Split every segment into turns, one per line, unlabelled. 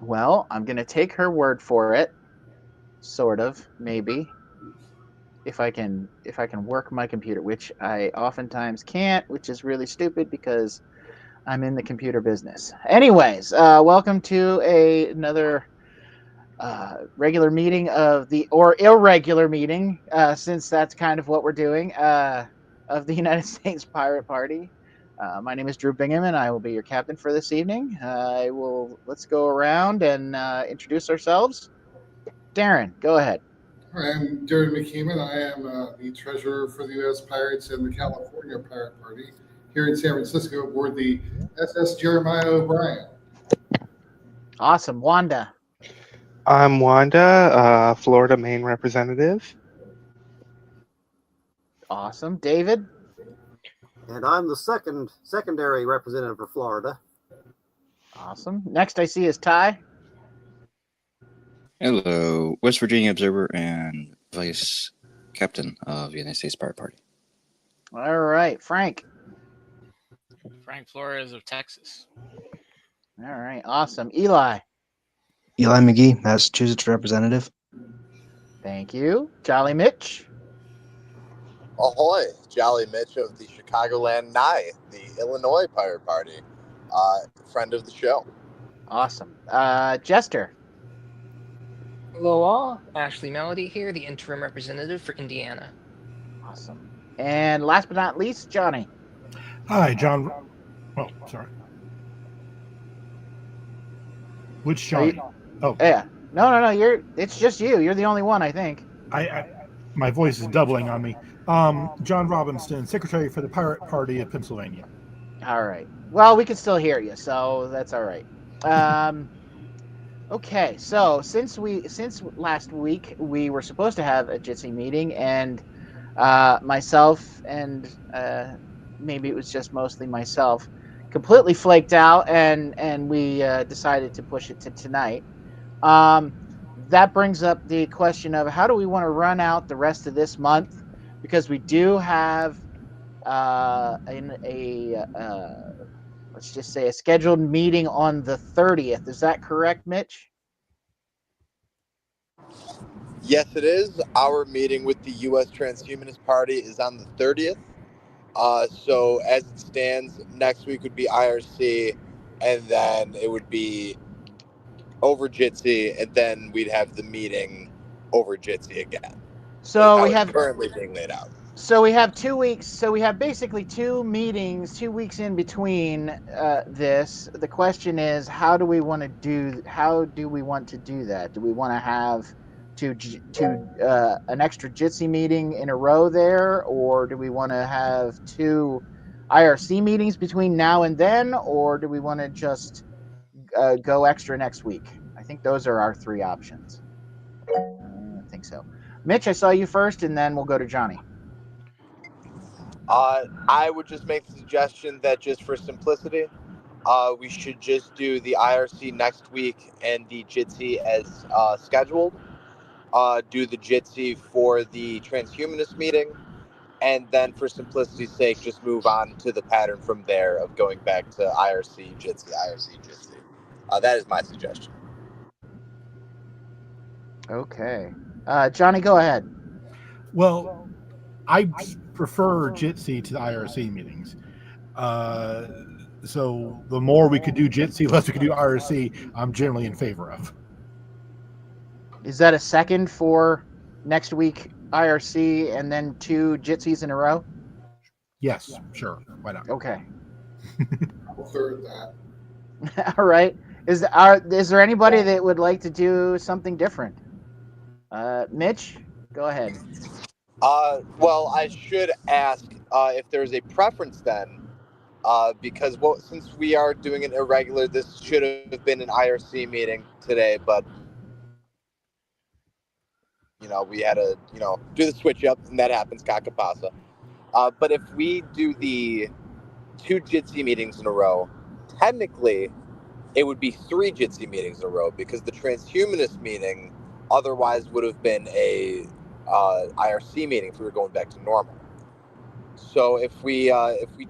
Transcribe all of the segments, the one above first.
Well, I'm going to take her word for it. Sort of, maybe. If I can work my computer, which I oftentimes can't, which is really stupid because I'm in the computer business. Anyways, welcome to another regular meeting or irregular meeting, since that's kind of what we're doing, of the United States Pirate Party. My name is Drew Bingham, and I will be your captain for this evening. Let's go around and introduce ourselves. Darren, go ahead.
I'm Darren McKeeman. I am the treasurer for the U.S. Pirates and the California Pirate Party here in San Francisco aboard the SS Jeremiah O'Brien.
Awesome. Wanda.
I'm Wanda, Florida Maine representative.
Awesome. David.
And I'm the secondary representative for Florida.
Awesome. Next I see is Ty.
Hello, West Virginia Observer and Vice Captain of the United States Pirate Party.
All right. Frank.
Frank Flores of Texas.
All right. Awesome. Eli.
Eli McGee, Massachusetts representative.
Thank you. Jolly Mitch.
Ahoy, Jolly Mitch of the Chicagoland Nye, the Illinois Pirate Party, friend of the show.
Awesome. Jester.
Hello all, Ashley Melody here, the interim representative for Indiana.
Awesome. And last but not least, Johnny.
Hi, John. Oh, sorry. Which Johnny? Oh,
Yeah. No. It's just you. You're the only one, I think.
My voice is doubling on me. John Robinson, Secretary for the Pirate Party of Pennsylvania.
All right. Well, we can still hear you, so that's all right. Okay. So since last week we were supposed to have a Jitsi meeting, and myself and maybe it was just mostly myself completely flaked out, and we decided to push it to tonight. That brings up the question of how do we want to run out the rest of this month, because we do have let's just say a scheduled meeting on the 30th. Is that correct, Mitch?
Yes, it is. Our meeting with the U.S. Transhumanist Party is on the 30th. So as it stands, next week would be IRC, and then it would be over Jitsi, and then we'd have the meeting over Jitsi again.
So we
it's
have
currently being laid out.
So we have 2 weeks. So we have basically 2 meetings, 2 weeks in between this. The question is, how do we want to do that? Do we want to have an extra Jitsi meeting in a row there, or do we want to have 2 IRC meetings between now and then, or do we want to just go extra next week? I think those are our 3 options. I think so. Mitch, I saw you first, and then we'll go to Johnny.
I would just make the suggestion that just for simplicity, we should just do the IRC next week and the Jitsi as scheduled. Do the Jitsi for the transhumanist meeting, and then for simplicity's sake, just move on to the pattern from there of going back to IRC, Jitsi, IRC, Jitsi. That is my suggestion.
Okay. Johnny, go ahead.
Well, I prefer Jitsi to the IRC meetings. So the more we could do Jitsi, less we could do IRC, I'm generally in favor of.
Is that a second for next week IRC and then 2 Jitsis in a row?
Yes, sure. Why not?
Okay.
I'll third that.
All right. Is there anybody that would like to do something different? Mitch, go ahead.
Well, I should ask if there's a preference then, because since we are doing it irregular, this should have been an IRC meeting today, but we had to, do the switch up, and that happens, Kakapasa. But if we do the 2 Jitsi meetings in a row, technically it would be 3 Jitsi meetings in a row, because the transhumanist meeting otherwise would have been a IRC meeting if we were going back to normal. So if we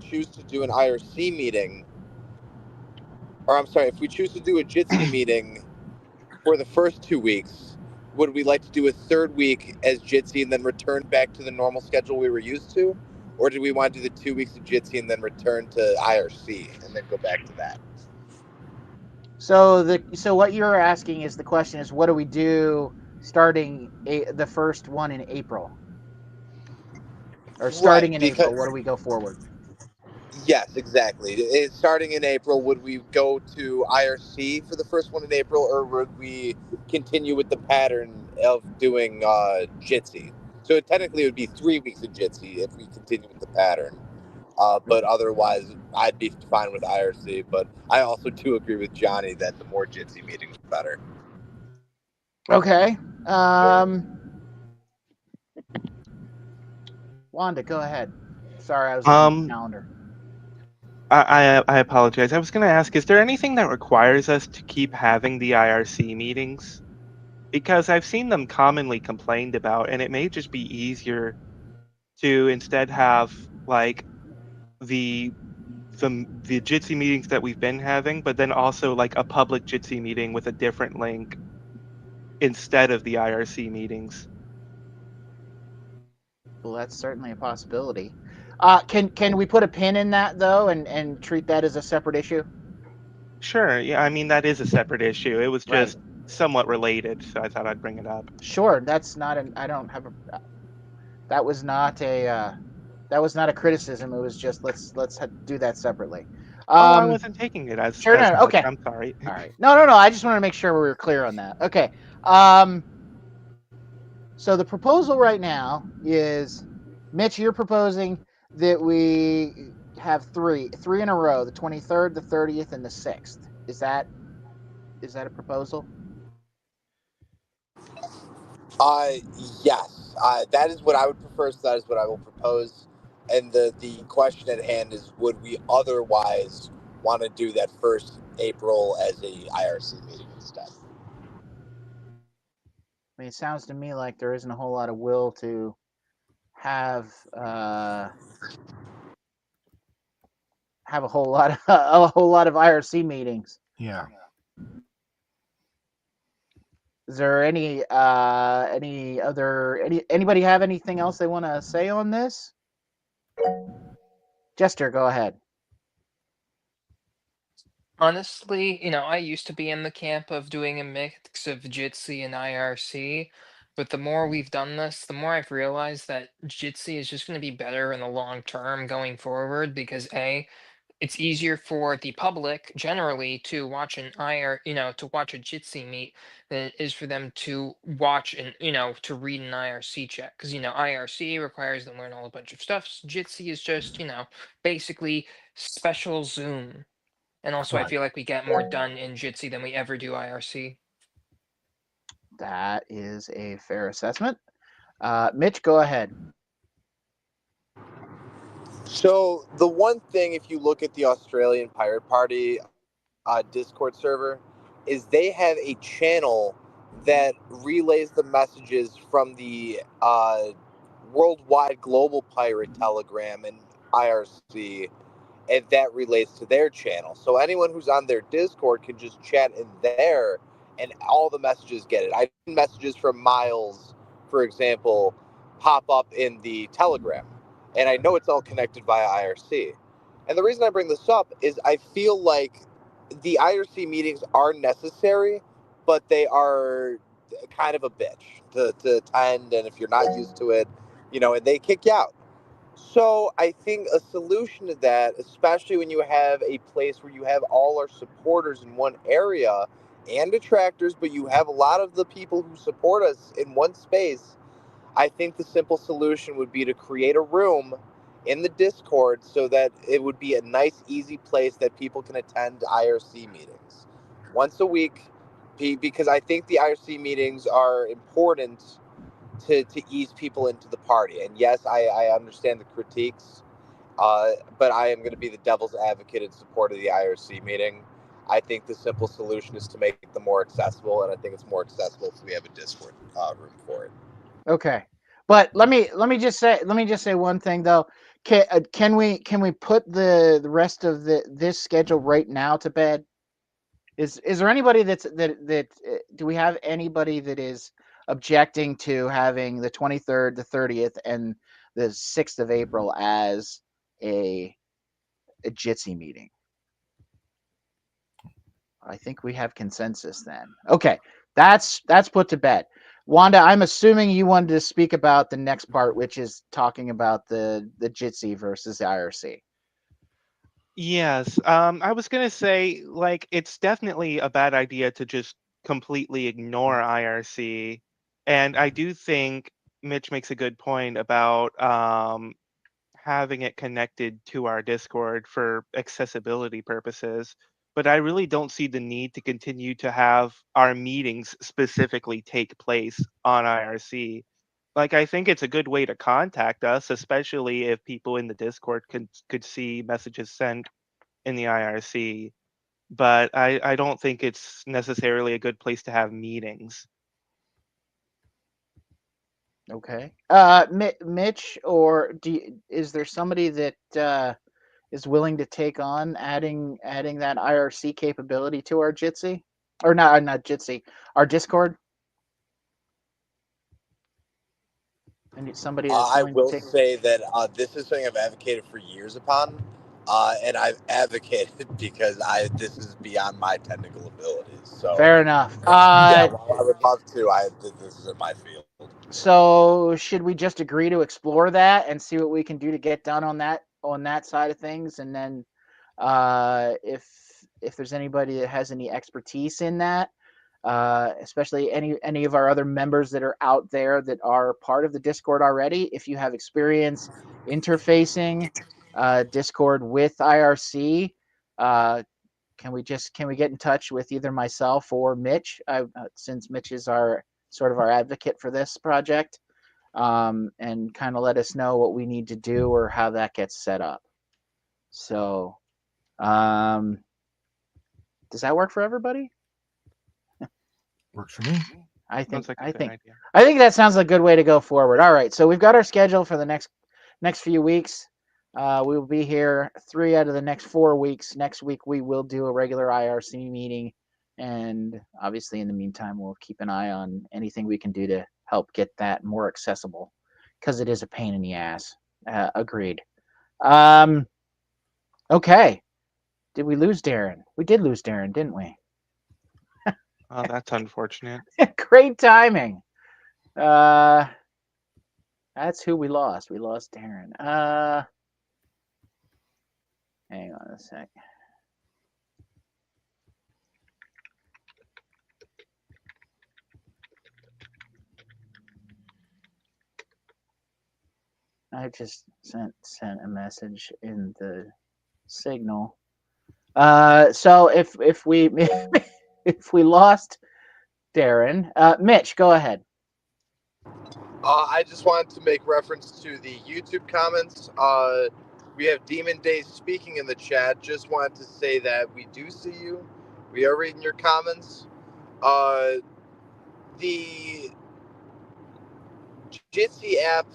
choose to do an IRC meeting, or I'm sorry, if we choose to do a Jitsi meeting for the first 2 weeks, would we like to do a third week as Jitsi and then return back to the normal schedule we were used to? Or do we want to do the 2 weeks of Jitsi and then return to IRC and then go back to that?
So what you're asking is, the question is, what do we do starting the first one in April? Or starting
Right,
in
because
April, what do we go forward?
yes, exactly. Starting in April, would we go to IRC for the first one in April, or would we continue with the pattern of doing Jitsi? So technically, it would be 3 weeks of Jitsi if we continue with the pattern. But otherwise, I'd be fine with IRC. But I also do agree with Johnny that the more Jitsi meetings, the better.
Okay. Wanda, go ahead. Sorry, I was looking at the
Um,
calendar.
I apologize. I was going to ask, is there anything that requires us to keep having the IRC meetings? Because I've seen them commonly complained about, and it may just be easier to instead have like the the Jitsi meetings that we've been having, but then also like a public Jitsi meeting with a different link instead of the IRC meetings.
Well, that's certainly a possibility. Can we put a pin in that though, and treat that as a separate issue?
Sure, yeah, I mean that is a separate issue. It was
Right.
just somewhat related, so I thought I'd bring it up.
Sure. That's not an. I don't have a. That was not a. That was not a criticism. It was just let's do that separately.
Oh, I wasn't taking it
Sure.
as
No.
such.
Okay.
I'm sorry.
All right. No. I just want to make sure we were clear on that. Okay. Um. So the proposal right now is, Mitch, you're proposing that we have three in a row: the 23rd, the 30th, and the 6th. Is that a proposal?
Uh, yes, that is what I would prefer. So that is what I will propose. And the question at hand is, would we otherwise want to do that first April as a IRC meeting instead?
I mean, it sounds to me like there isn't a whole lot of will to have have a whole lot of IRC meetings.
Yeah.
Is there any anybody have anything else they want to say on this? Jester, go ahead.
Honestly, I used to be in the camp of doing a mix of Jitsi and IRC, but the more we've done this, the more I've realized that Jitsi is just going to be better in the long term going forward because A, it's easier for the public generally to watch an IR, to watch a Jitsi meet than it is for them to watch and, to read an IRC check. Because, IRC requires them to learn all a bunch of stuff. Jitsi is just, basically special Zoom. And also, I
Right.
feel like we get more done in Jitsi than we ever do IRC.
That is a fair assessment. Mitch, go ahead.
So the one thing, if you look at the Australian Pirate Party Discord server, is they have a channel that relays the messages from the worldwide global pirate telegram and IRC, and that relates to their channel. So anyone who's on their Discord can just chat in there, and all the messages get it. I messages from Miles, for example, pop up in the Telegram, and I know it's all connected via IRC. And the reason I bring this up is I feel like the IRC meetings are necessary, but they are kind of a bitch to attend, and if you're not used to it, and they kick you out. So I think a solution to that, especially when you have a place where you have all our supporters in one area and detractors, but you have a lot of the people who support us in one space, I think the simple solution would be to create a room in the Discord so that it would be a nice, easy place that people can attend IRC meetings once a week, because I think the IRC meetings are important to ease people into the party. And yes, I understand the critiques, but I am going to be the devil's advocate in support of the IRC meeting. I think the simple solution is to make them more accessible, and I think it's more accessible if we have a Discord room for it.
Okay, but let me just say one thing though. Can we put the rest of this schedule right now to bed? Is there anybody that do we have anybody that is objecting to having the 23rd, the 30th, and the 6th of April as a Jitsi meeting? I think we have consensus then. Okay, that's put to bed. Wanda, I'm assuming you wanted to speak about the next part, which is talking about the Jitsi versus the IRC.
Yes, I was gonna say, like, it's definitely a bad idea to just completely ignore IRC, and I do think Mitch makes a good point about having it connected to our Discord for accessibility purposes. But I really don't see the need to continue to have our meetings specifically take place on IRC. Like, I think it's a good way to contact us, especially if people in the Discord could see messages sent in the IRC, but I don't think it's necessarily a good place to have meetings.
Okay. Mitch, or is there somebody that is willing to take on adding that IRC capability to our Jitsi, or not Jitsi, our Discord? And somebody that's
I
willing to
will
take.
say that this is something I've advocated for years upon, and I've advocated because this is beyond my technical abilities. So,
Fair enough.
yeah, while I would love to, this is in my field.
So should we just agree to explore that and see what we can do to get done on that side of things, and then if there's anybody that has any expertise in that, especially any of our other members that are out there that are part of the Discord already, if you have experience interfacing Discord with IRC, can we get in touch with either myself or Mitch, since Mitch is our sort of our advocate for this project, and kind of let us know what we need to do or how that gets set up. So, does that work for everybody?
Works for me.
I think
Sounds like a
I
good
think
idea.
I think that sounds like a good way to go forward. All right, so we've got our schedule for the next few weeks. We will be here 3 out of the next 4 weeks. Next week we will do a regular IRC meeting, and obviously in the meantime we'll keep an eye on anything we can do to help get that more accessible, because it is a pain in the ass. Agreed. Um, okay. Did we lose Darren? We did lose Darren, didn't we?
Oh, that's unfortunate.
Great timing. That's who we lost. We lost Darren. Hang on a sec. I just sent a message in the signal. So if we if we lost Darren, Mitch, go ahead.
I just wanted to make reference to the YouTube comments. We have Demon Days speaking in the chat. Just wanted to say that we do see you. We are reading your comments. The Jitsi app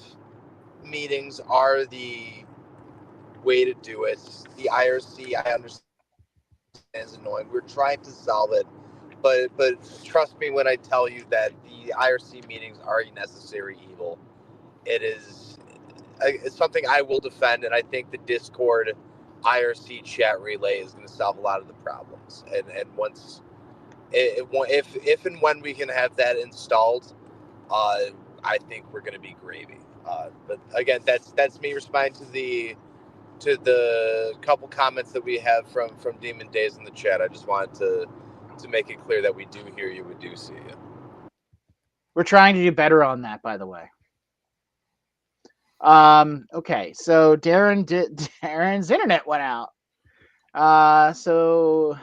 meetings are the way to do it. The IRC, I understand, is annoying. We're trying to solve it, but trust me when I tell you that the IRC meetings are a necessary evil. It is it's something I will defend, and I think the Discord IRC chat relay is going to solve a lot of the problems. And once if and when we can have that installed, I think we're going to be gravy. But again, that's me responding to the couple comments that we have from Demon Days in the chat. I just wanted to make it clear that we do hear you, we do see you.
We're trying to do better on that, by the way. Okay, so Darren's internet went out. So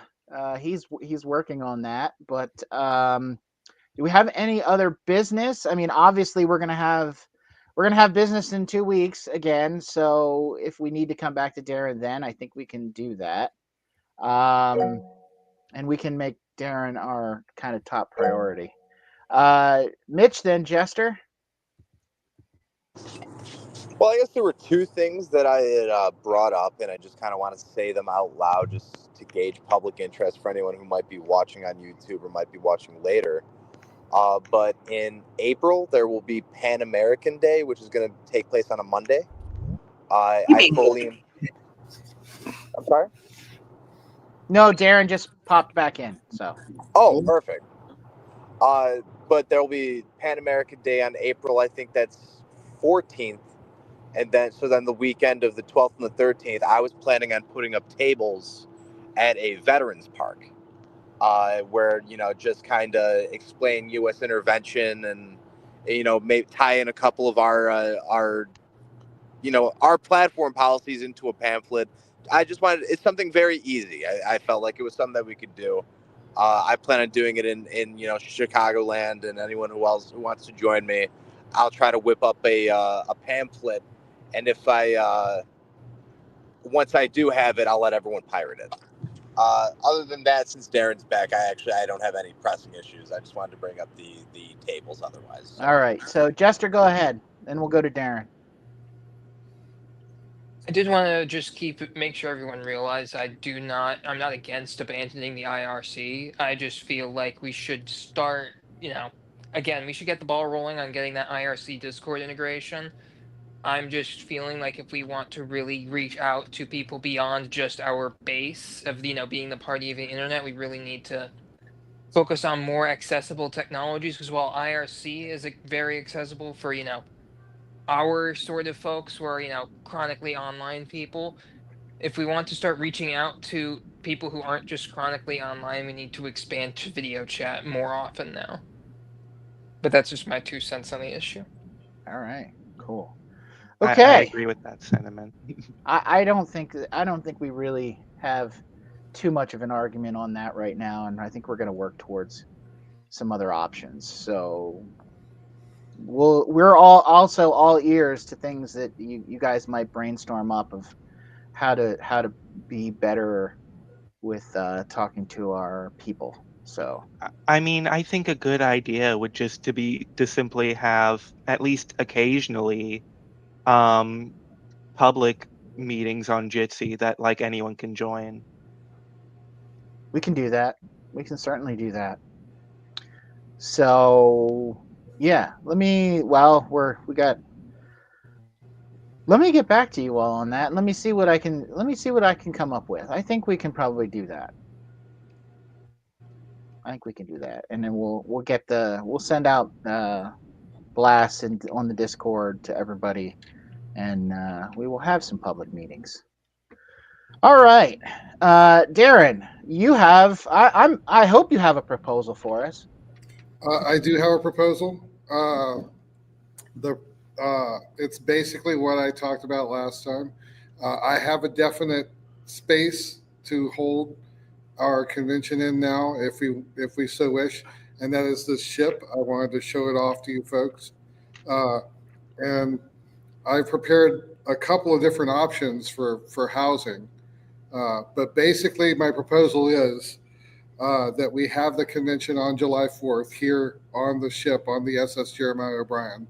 he's working on that. But do we have any other business? I mean, obviously we're gonna have business in 2 weeks again. So if we need to come back to Darren, then I think we can do that. And we can make Darren our kind of top priority. Mitch, then Jester.
Well, I guess there were two things that I had brought up, and I just kind of want to say them out loud just to gauge public interest for anyone who might be watching on YouTube or might be watching later. But in April, there will be Pan American Day, which is going to take place on a Monday. I fully. I'm sorry?
No, Darren just popped back in. So.
Oh, perfect. But there will be Pan American Day on April, I think that's 14th. And then the weekend of the 12th and the 13th, I was planning on putting up tables at a veterans park, where just kind of explain U.S. intervention and maybe tie in a couple of our platform policies into a pamphlet. I just wanted it's something very easy. I felt like it was something that we could do. I plan on doing it in Chicagoland, and anyone who wants to join me, I'll try to whip up a pamphlet, and if I once I do have it, I'll let everyone pirate it. Other than that, since Darren's back, I don't have any pressing issues. I just wanted to bring up the tables. Otherwise, so.
All right. So Jester, go ahead. Then we'll go to Darren.
I did want to just make sure everyone realized I'm not against abandoning the IRC. I just feel like we should start, again, we should get the ball rolling on getting that IRC Discord integration. I'm just feeling like if we want to really reach out to people beyond just our base of, being the party of the internet, we really need to focus on more accessible technologies, because while IRC is very accessible for, our sort of folks who are, chronically online people, if we want to start reaching out to people who aren't just chronically online, we need to expand to video chat more often now. But that's just my 2 cents on the issue.
All right. Cool.
I
Okay.
agree with that sentiment.
I don't think we really have too much of an argument on that right now, and I think we're going to work towards some other options. So we're all ears to things that you guys might brainstorm up of how to be better with talking to our people. So
I mean, I think a good idea would just to simply have at least occasionally public meetings on Jitsi that like anyone can join.
we can do that. We can certainly do that. So yeah, let me get back to you all on that. Let me see what I can come up with. I think we can probably do that. I think we can do that, and then we'll send out blasts on the Discord to everybody, and we will have some public meetings. All right, Darren, you have I hope you have a proposal for us.
I do have a proposal. It's basically what I talked about last time. I have a definite space to hold our convention in now, if we so wish, and that is this ship. I wanted to show it off to you folks, and I've prepared a couple of different options for housing. But basically, my proposal is that we have the convention on July 4th here on the ship on the SS Jeremiah O'Brien.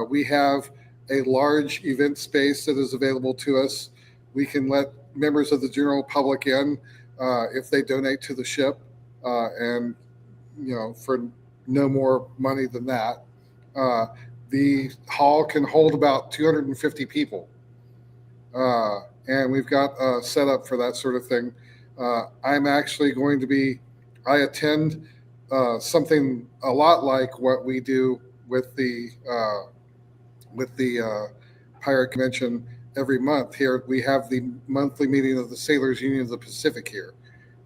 We have a large event space that is available to us. We can let members of the general public in if they donate to the ship, and for no more money than that. The hall can hold about 250 people, and we've got a setup for that sort of thing. I'm actually going to be. I attend something a lot like what we do with the pirate convention every month. Here we have the monthly meeting of the Sailors Union of the Pacific here,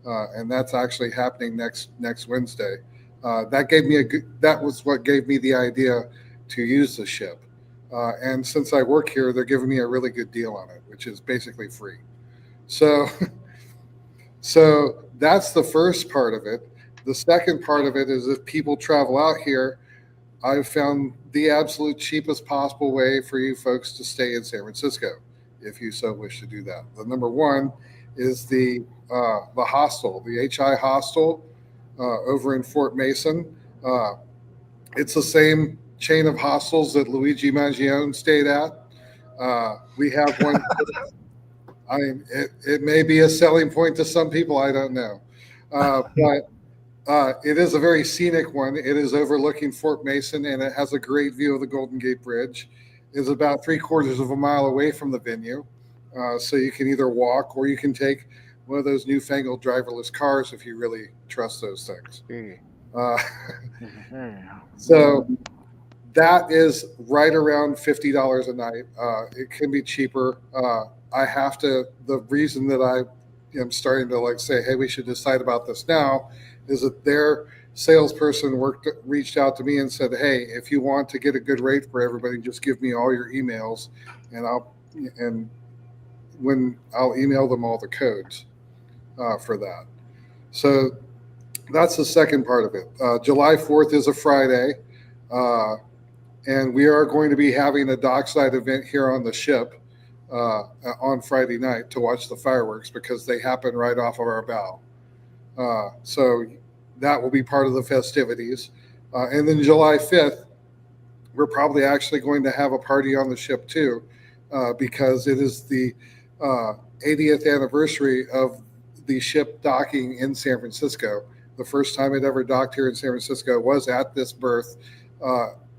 and that's actually happening next Wednesday. That was what gave me the idea to use the ship. And since I work here, they're giving me a really good deal on it, which is basically free. So, so that's the first part of it. The second part of it is if people travel out here, I've found the absolute cheapest possible way for you folks to stay in San Francisco, if you so wish to do that. The number one is the hostel, the HI hostel over in Fort Mason. It's the same chain of hostels that Luigi Mangione stayed at. We have one. I mean, it may be a selling point to some people. I don't know, but it is a very scenic one. It is overlooking Fort Mason, and it has a great view of the Golden Gate Bridge. It's about 3/4 of a mile away from the venue, so you can either walk or you can take one of those newfangled driverless cars if you really trust those things. Uh, so that is right around $50 a night. It can be cheaper. I have to. The reason that I am starting to like say, hey, we should decide about this now, is that their salesperson reached out to me and said, hey, if you want to get a good rate for everybody, just give me all your emails, and I'll email them all the codes for that. So that's the second part of it. July 4th is a Friday. And we are going to be having a dockside event here on the ship on Friday night to watch the fireworks because they happen right off of our bow. So that will be part of the festivities. And then July 5th, we're probably actually going to have a party on the ship too, because it is the 80th anniversary of the ship docking in San Francisco. The first time it ever docked here in San Francisco was at this berth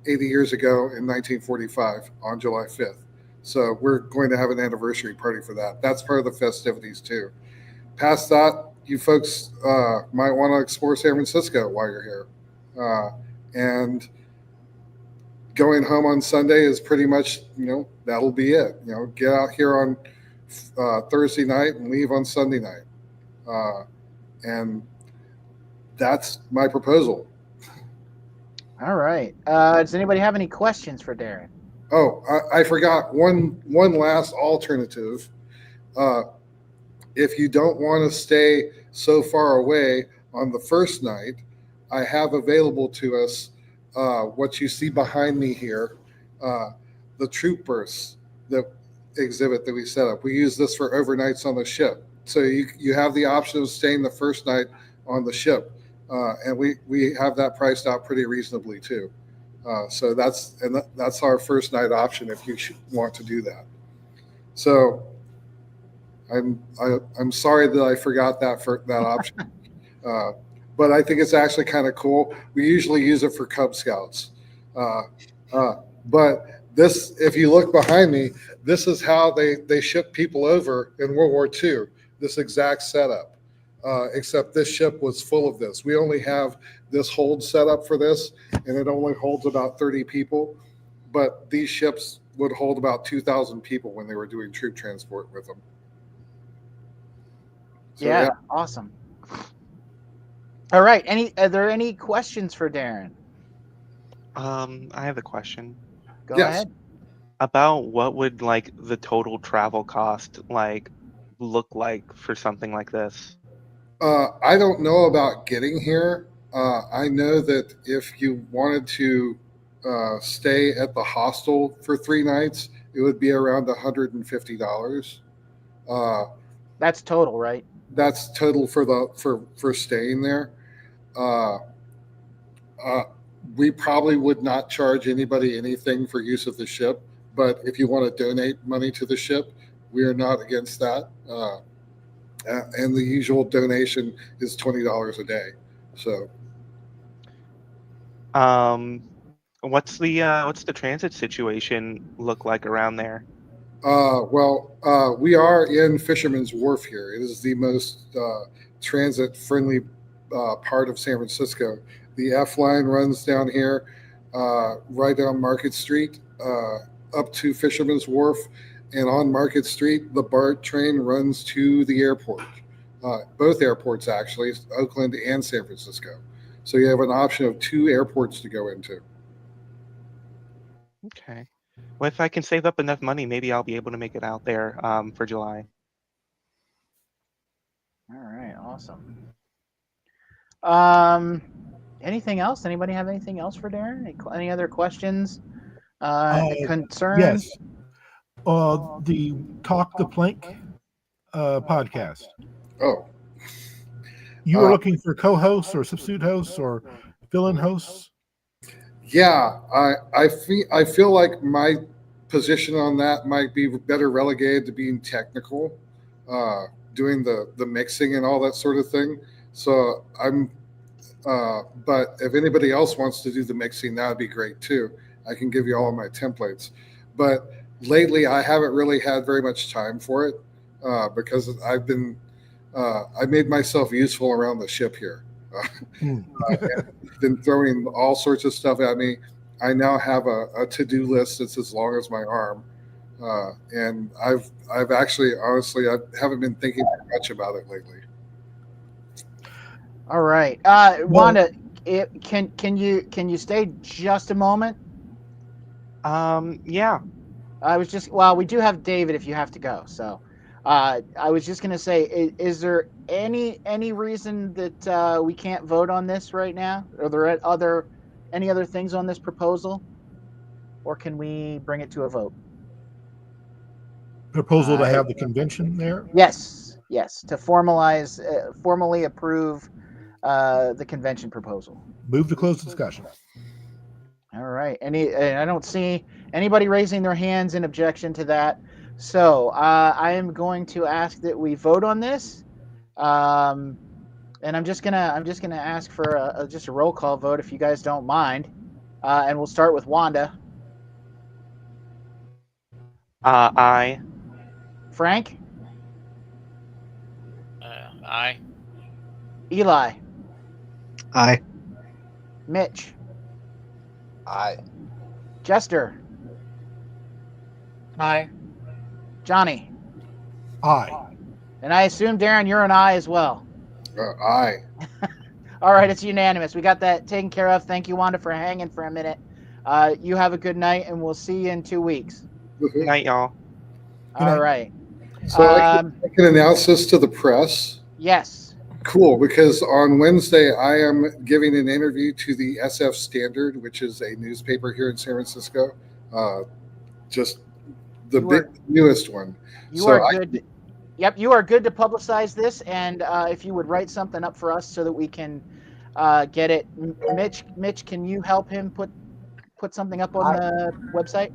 80 years ago in 1945 on July 5th. So we're going to have an anniversary party for that. That's part of the festivities too. Past that, you folks might want to explore San Francisco while you're here. And going home on Sunday is pretty much, that'll be it. Get out here on Thursday night and leave on Sunday night. And that's my proposal.
All right. Does anybody have any questions for Darren?
Oh, I forgot one last alternative. If you don't want to stay so far away on the first night, I have available to us what you see behind me here, the troop berths, the exhibit that we set up. We use this for overnights on the ship. So you have the option of staying the first night on the ship. And we have that priced out pretty reasonably too. So that's our first night option if you want to do that. So I'm sorry that I forgot that option, but I think it's actually kind of cool. We usually use it for Cub Scouts, but this, if you look behind me, this is how they shipped people over in World War II. This exact setup. Except this ship was full of this. We only have this hold set up for this, and it only holds about 30 people. But these ships would hold about 2,000 people when they were doing troop transport with them. So,
yeah, awesome. All right. Are there any questions for Darren?
I have a question.
Go ahead.
About what would the total travel cost look like for something like this?
I don't know about getting here. I know that if you wanted to stay at the hostel for 3 nights, it would be around $150.
That's total, right?
That's total for staying there. We probably would not charge anybody anything for use of the ship, but if you want to donate money to the ship, we are not against that. And the usual donation is $20 a day. So,
what's the transit situation look like around there?
We are in Fisherman's Wharf here. It is the most transit friendly part of San Francisco. The F line runs down here, right down Market Street, up to Fisherman's Wharf. And on Market Street, the BART train runs to the airport, both airports actually, Oakland and San Francisco. So you have an option of 2 airports to go into.
Okay. Well, if I can save up enough money, maybe I'll be able to make it out there for July.
All right, awesome. Anything else? Anybody have anything else for Darren? Any other questions? Concerns?
Yes. The Talk the Plank podcast.
Oh.
You were looking for co-hosts or substitute hosts or fill-in hosts?
Yeah, I feel like my position on that might be better relegated to being technical, doing the mixing and all that sort of thing. So but if anybody else wants to do the mixing, that would be great too. I can give you all of my templates. But lately, I haven't really had very much time for it because I made myself useful around the ship here.
Hmm.
Been throwing all sorts of stuff at me. I now have a to-do list that's as long as my arm, and I've actually honestly I haven't been thinking much about it lately.
All right, Wanda, can you stay just a moment?
Yeah.
I was just we do have David if you have to go. So I was just gonna say, is there any reason that we can't vote on this right now? Are there any other things on this proposal, or can we bring it to a vote?
Proposal to have the convention there.
Yes, to formally approve the convention proposal.
Move to close discussion.
All right. I don't see anybody raising their hands in objection to that. So I am going to ask that we vote on this, and I'm just gonna ask for just a roll call vote if you guys don't mind, and we'll start with Wanda.
Aye.
Frank,
Aye.
Eli,
Aye.
Mitch,
Aye.
Jester,
Aye.
Johnny,
Aye.
and I assume Darren, you're an aye as well.
Aye.
All right, it's unanimous. We got that taken care of. Thank you, Wanda, for hanging for a minute. You have a good night, and we'll see you in 2 weeks.
Good night, y'all.
Good night.
All right.
So I can announce this to the press.
Yes.
Cool, because on Wednesday I am giving an interview to the SF Standard, which is a newspaper here in San Francisco, just the newest one.
You are good. Yep, you are good to publicize this, and if you would write something up for us so that we can get it. Mitch, can you help him put something up on the website?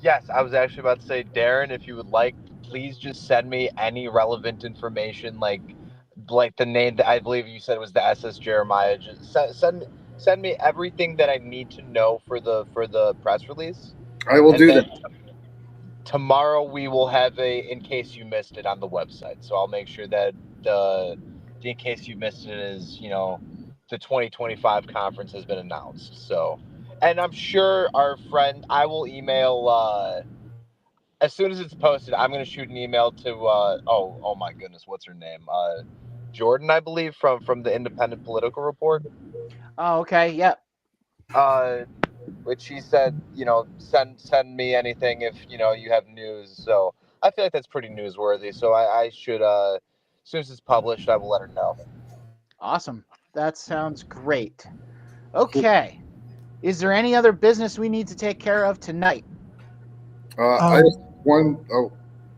Yes, I was actually about to say, Darren, if you would like, please just send me any relevant information, like the name that I believe you said was the SS Jeremiah. Just send me everything that I need to know for the press release.
I will do that.
Tomorrow we will have in case you missed it on the website. So I'll make sure that the in case you missed it is, the 2025 conference has been announced. So, and I'm sure our friend, I will email as soon as it's posted. I'm going to shoot an email to oh my goodness, what's her name? Jordan, I believe, from the Independent Political Report.
Oh, okay. Yep.
Which he said, send me anything if you have news. So I feel like that's pretty newsworthy. So I should as soon as it's published, I will let her know.
Awesome. That sounds great. Okay. Is there any other business we need to take care of tonight?
I just one. Oh,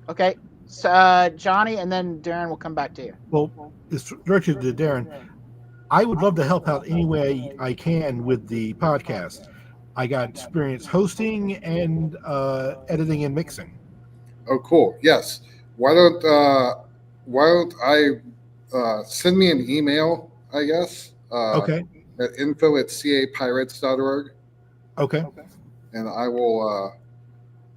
okay. So, Johnny, and then Darren will come back to you.
Well, it's directed to Darren. I would love to help out any way I can with the podcast. I got experience hosting and editing and mixing.
Oh, cool. Yes. Why don't I send me an email? I guess.
Okay.
At info@capirates.org.
Okay.
And I will.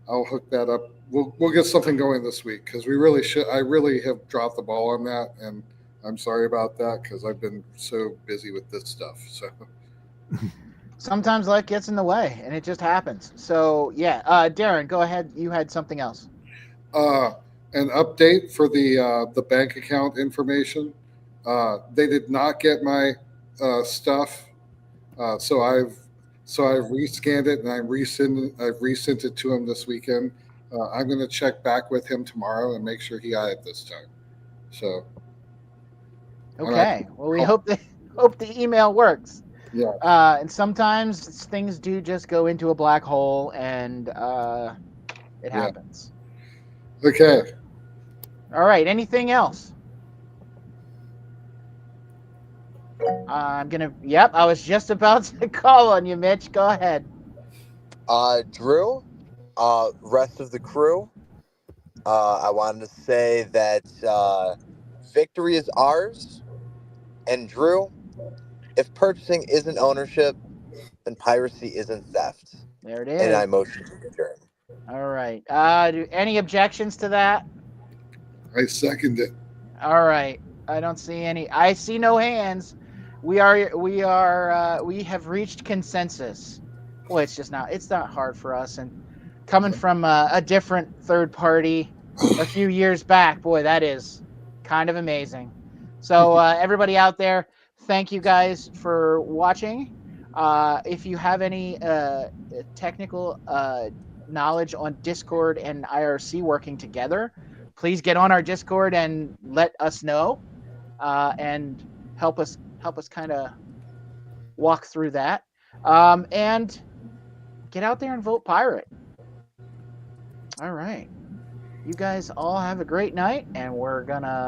I'll hook that up. We'll get something going this week because we really should. I really have dropped the ball on that, and I'm sorry about that because I've been so busy with this stuff. So.
Sometimes life gets in the way, and it just happens. So yeah, Darren, go ahead. You had something else.
An update for the bank account information. They did not get my stuff, so I've rescanned it and I've resent it to him this weekend. I'm going to check back with him tomorrow and make sure he got it this time. So.
Okay. Well, we hope the email works.
Yeah.
And sometimes things do just go into a black hole, and it happens.
Okay.
All right. Anything else? Yep. I was just about to call on you, Mitch. Go ahead.
Drew, Rest of the crew, I wanted to say that victory is ours. And Drew, if purchasing isn't ownership, then piracy isn't theft.
There it
And
is.
I motion to adjourn.
All right. Any objections to that?
I second it.
All right. I don't see any. I see no hands. We have reached consensus. Boy, it's not hard for us. And coming from a different third party a few years back, boy, that is kind of amazing. So everybody out there, thank you guys for watching. If you have any technical knowledge on Discord and IRC working together, please get on our Discord and let us know, and help us kind of walk through that, and get out there and vote pirate. All right, you guys all have a great night, and we're gonna